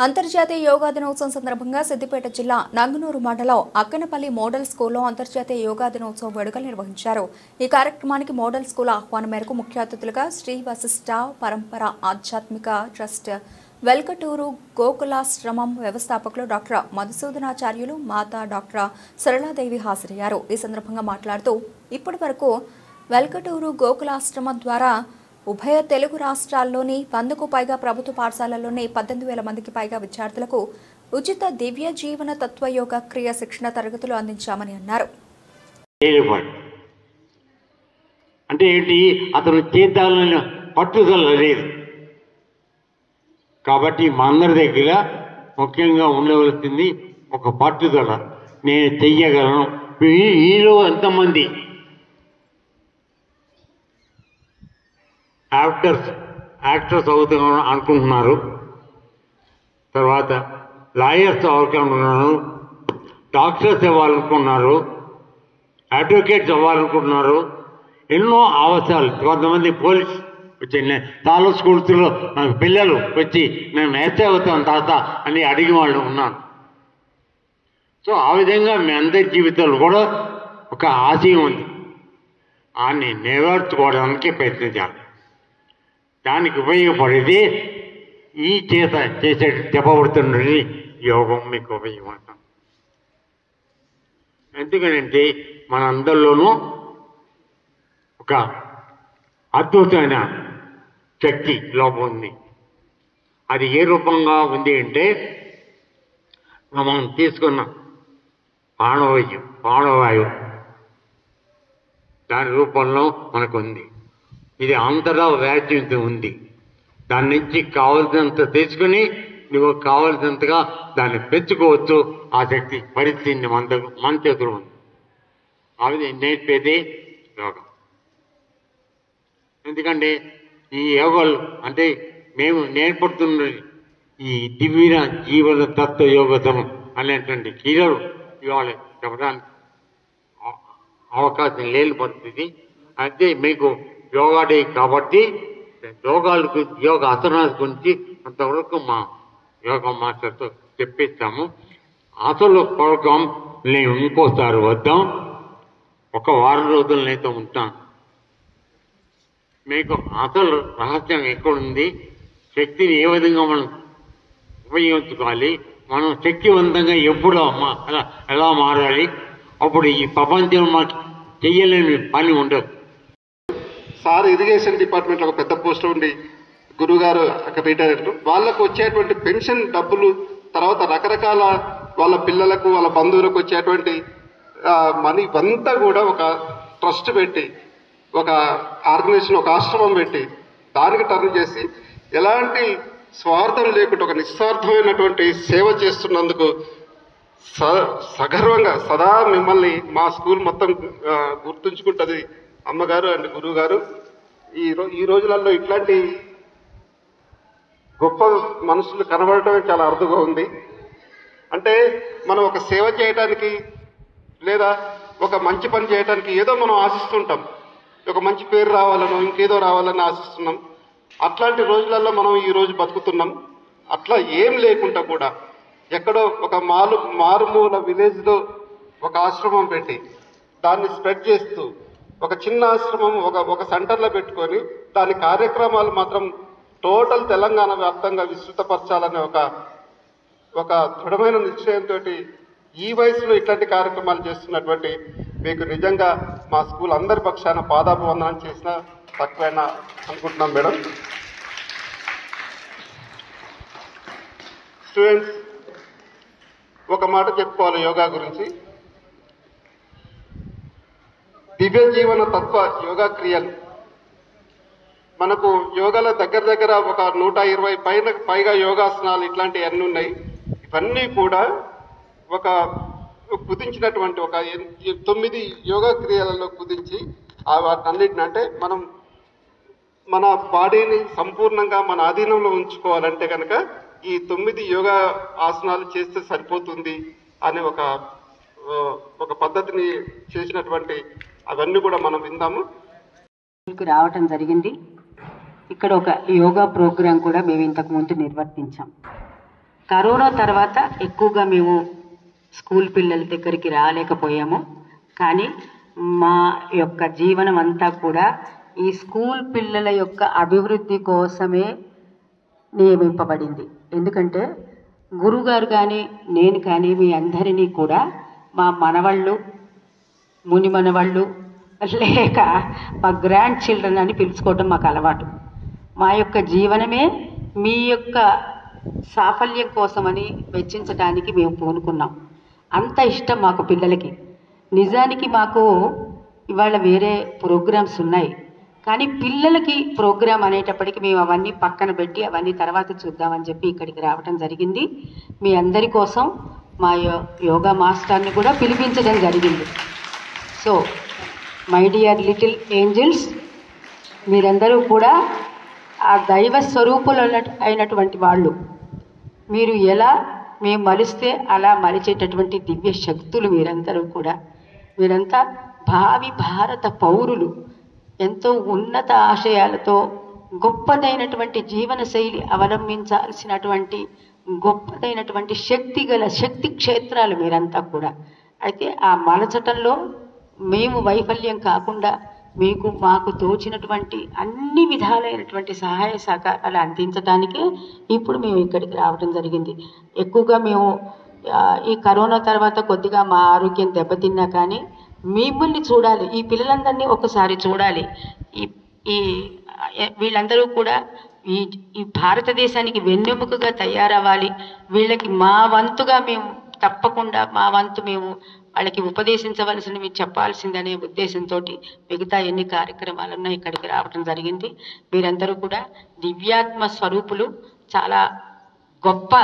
అంతర్జాతీయ యోగా దినోత్సవం సందర్భంగా సిద్దిపేట జిల్లా నంగనూరు మండలం అక్కనపల్లి మోడల్ స్కూల్లో అంతర్జాతీయ యోగా దినోత్సవ వేడుకలు నిర్వహించారు. ఈ కార్యక్రమానికి మోడల్ స్కూల్ ఆహ్వానం మేరకు ముఖ్య అతిథులుగా శ్రీ వశిష్ఠ పరంపర ఆధ్యాత్మిక ట్రస్ట్ వెల్కటూరు గోకులాశ్రమం వ్యవస్థాపకులు డాక్టర్ మధుసూదనాచార్యులు, మాతా డాక్టర్ సరళాదేవి హాజరయ్యారు. ఈ సందర్భంగా మాట్లాడుతూ ఇప్పటి వరకు వెల్కటూరు గోకులాశ్రమం ద్వారా ఉభయ తెలుగు రాష్ట్రాల్లోని 100కు పైగా ప్రభుత్వ పాఠశాలల్లోని 18,000 మందికి పైగా విద్యార్థులకు ఉచిత దివ్య జీవన తత్వయోగ క్రియ శిక్షణ తరగతులు అందించామని అన్నారు. అంటే ఏంటి, అతను చేద్దాలని పట్టుదల లేదు. కాబట్టి మా అందరి దగ్గర ముఖ్యంగా ఉండవలసింది ఒక పట్టుదల. నేను చెయ్యగలను. ఈలో ఎంతమంది యాక్టర్స్ అవుతాం అనుకుంటున్నారు, తర్వాత లాయర్స్ అవ్వాలనుకుంటున్నారు, డాక్టర్స్ అవ్వాలనుకుంటున్నారు, అడ్వకేట్స్ అవ్వాలనుకుంటున్నారు. ఎన్నో అవసరాలు. కొంతమంది పోలీస్ వచ్చి చాలా స్కూల్స్లో పిల్లలు వచ్చి నేను ఎస్ఐ అవుతాను తాత అని అడిగి వాళ్ళు ఉన్నాను. సో ఆ విధంగా మీ అందరి జీవితాలు కూడా ఒక ఆశయం ఉంది. ఆన్ని నెరవేర్చుకోవడానికి ప్రయత్నించాలి. దానికి ఉపయోగపడేది ఈ చేసే చెప్పబడుతున్నది యోగం మీకు ఉపయోగపడతాం. ఎందుకంటే మన అందరిలోనూ ఒక అద్భుతమైన శక్తి లోపం ఉంది. అది ఏ రూపంగా ఉంది అంటే మనం తీసుకున్న ప్రాణవాయువు దాని రూపంలో మనకు ఉంది. ఇది అంతటా వ్యాప్తి ఉంది. దాని నుంచి కావలసినంత తీసుకుని నువ్వు కావలసినంతగా దాన్ని పెంచుకోవచ్చు. ఆ శక్తి పరిస్థితిని మన చేతులు ఉంది. అది నేర్పేది యోగం. ఎందుకంటే ఈ యోగాలు అంటే మేము నేర్పడుతున్నది ఈ దివ్య జీవన తత్వ యోగతం అనేటువంటి క్రీడలు ఇవాళ చెప్పడానికి అవకాశం లేని పరిస్థితి. అయితే మీకు యోగా డే కాబట్టి యోగ ఆసనాల గురించి అంతవరకు మా యోగా మాస్టర్తో చెప్పిస్తాము. అసలు ప్రోగ్రాం నేను ఇంకోసారి వద్దాం. ఒక వారం రోజులు నేతో ఉంటాను. మీకు అసలు రహస్యం ఎక్కడుంది, శక్తిని ఏ విధంగా మనం ఉపయోగించుకోవాలి, మనం శక్తివంతంగా ఎప్పుడు ఎలా మారాలి, అప్పుడు ఈ ప్రపంచం మాకు చెయ్యలేని పని ఉండదు. సార్ ఇరిగేషన్ డిపార్ట్మెంట్లో ఒక పెద్ద పోస్ట్ ఉండి గురుగారు అక్కడ రిటైర్ అయ్యారు. వాళ్ళకు వచ్చేటువంటి పెన్షన్ డబ్బులు, తర్వాత రకరకాల వాళ్ళ పిల్లలకు వాళ్ళ బంధువులకు వచ్చేటువంటి మనీ అంతా కూడా ఒక ట్రస్ట్ పెట్టి, ఒక ఆర్గనైజేషన్, ఒక ఆశ్రమం పెట్టి దానికి టర్న్ చేసి ఎలాంటి స్వార్థం లేకుండా ఒక నిస్వార్థమైనటువంటి సేవ చేస్తున్నందుకు సగర్వంగా సదా మిమ్మల్ని మా స్కూల్ మొత్తం గుర్తుంచుకుంటుంది అమ్మగారు అండ్ గురువు గారు. ఈ రోజులలో ఇట్లాంటి గొప్ప మనుషులు కనబడటమే చాలా అరుదుగా ఉంది. అంటే మనం ఒక సేవ చేయడానికి లేదా ఒక మంచి పని చేయడానికి ఏదో మనం ఆశిస్తుంటాం. ఒక మంచి పేరు రావాలనో ఇంకేదో రావాలని ఆశిస్తున్నాం. అట్లాంటి రోజులలో మనం ఈ రోజు బతుకుతున్నాం. అట్లా ఏం లేకుండా కూడా ఎక్కడో ఒక మారుమూల విలేజ్లో ఒక ఆశ్రమం పెట్టి దాన్ని స్ప్రెడ్ చేస్తూ, ఒక చిన్న ఆశ్రమం ఒక సెంటర్లో పెట్టుకొని దాని కార్యక్రమాలు మాత్రం టోటల్ తెలంగాణ వ్యాప్తంగా విస్తృతపరచాలనే ఒక దృఢమైన నిశ్చయంతో ఈ వయసులో ఇట్లాంటి కార్యక్రమాలు చేస్తున్నటువంటి మీకు నిజంగా మా స్కూల్ అందరి పక్షాన పాదాభివందనం చేసిన తక్కువైనా అనుకుంటున్నాం మేడం. స్టూడెంట్స్, ఒక మాట చెప్పుకోవాలి యోగా గురించి. దివ్య జీవన తత్వ యోగా క్రియలు మనకు యోగాల దగ్గర ఒక 120 పైగా యోగాసనాలు ఇట్లాంటివి అన్నీ ఉన్నాయి. ఇవన్నీ కూడా ఒక కుదించినటువంటి ఒక 9 యోగా క్రియలలో కుదించి వాటన్నిటిని, అంటే మనం మన బాడీని సంపూర్ణంగా మన ఆధీనంలో ఉంచుకోవాలంటే కనుక ఈ 9 యోగా ఆసనాలు చేస్తే సరిపోతుంది అనే ఒక పద్ధతిని చేసినటువంటి అవన్నీ కూడా మనం విందాము. రావటం జరిగింది. ఇక్కడ ఒక యోగా ప్రోగ్రాం కూడా మేము ఇంతకు ముందు నిర్వర్తించాం. కరోనా తర్వాత ఎక్కువగా మేము స్కూల్ పిల్లల దగ్గరికి రాలేకపోయాము. కానీ మా యొక్క జీవనం అంతా కూడా ఈ స్కూల్ పిల్లల యొక్క అభివృద్ధి కోసమే నియమింపబడింది. ఎందుకంటే గురుగారు కానీ నేను కానీ మీ అందరినీ కూడా మా మనవాళ్ళు, ముని మనవాళ్ళు లేక మా గ్రాండ్ చిల్డ్రన్ అని పిలుచుకోవటం మాకు అలవాటు. మా యొక్క జీవనమే మీ యొక్క సాఫల్యం కోసమని వెచ్చించడానికి మేము పూనుకున్నాం. అంత ఇష్టం మాకు పిల్లలకి. నిజానికి మాకు ఇవాళ వేరే ప్రోగ్రామ్స్ ఉన్నాయి, కానీ పిల్లలకి ప్రోగ్రామ్ అనేటప్పటికి మేము అవన్నీ పక్కన పెట్టి అవన్నీ తర్వాత చూద్దామని చెప్పి ఇక్కడికి రావటం జరిగింది. మీ అందరి కోసం మా యోగా మాస్టర్ని కూడా పిలిపించడం జరిగింది. So my dear little angels, మీరందరూ కూడా ఆ దైవ స్వరూపులు అయినటువంటి వాళ్ళు. మీరు ఎలా మేము మలిస్తే అలా మలిచేటటువంటి దివ్య శక్తులు మీరందరూ కూడా. మీరంతా భావి భారత పౌరులు. ఎంతో ఉన్నత ఆశయాలతో గొప్పదైనటువంటి జీవన శైలి అవలంబించాల్సినటువంటి గొప్పదైనటువంటి శక్తి గల శక్తి క్షేత్రాలు మీరంతా కూడా. అయితే ఆ మలచటంలో మేము వైఫల్యం కాకుండా మీకు మాకు తోచినటువంటి అన్ని విధాలైనటువంటి సహాయ సహకారాలు అందించడానికే ఇప్పుడు మేము ఇక్కడికి రావడం జరిగింది. ఎక్కువగా మేము ఈ కరోనా తర్వాత కొద్దిగా మా ఆరోగ్యం దెబ్బతిన్నా కానీ మిమ్మల్ని చూడాలి, ఈ పిల్లలందరినీ ఒకసారి చూడాలి. ఈ వీళ్ళందరూ కూడా ఈ భారతదేశానికి వెన్నెముకగా తయారవ్వాలి. వీళ్ళకి మా వంతుగా మేము తప్పకుండా మా వంతు మేము వాళ్ళకి ఉపదేశించవలసినవి చెప్పాల్సిందనే ఉద్దేశంతో మిగతా ఎన్ని కార్యక్రమాలున్నా ఇక్కడికి రావడం జరిగింది. మీరందరూ కూడా దివ్యాత్మ స్వరూపులు. చాలా గొప్ప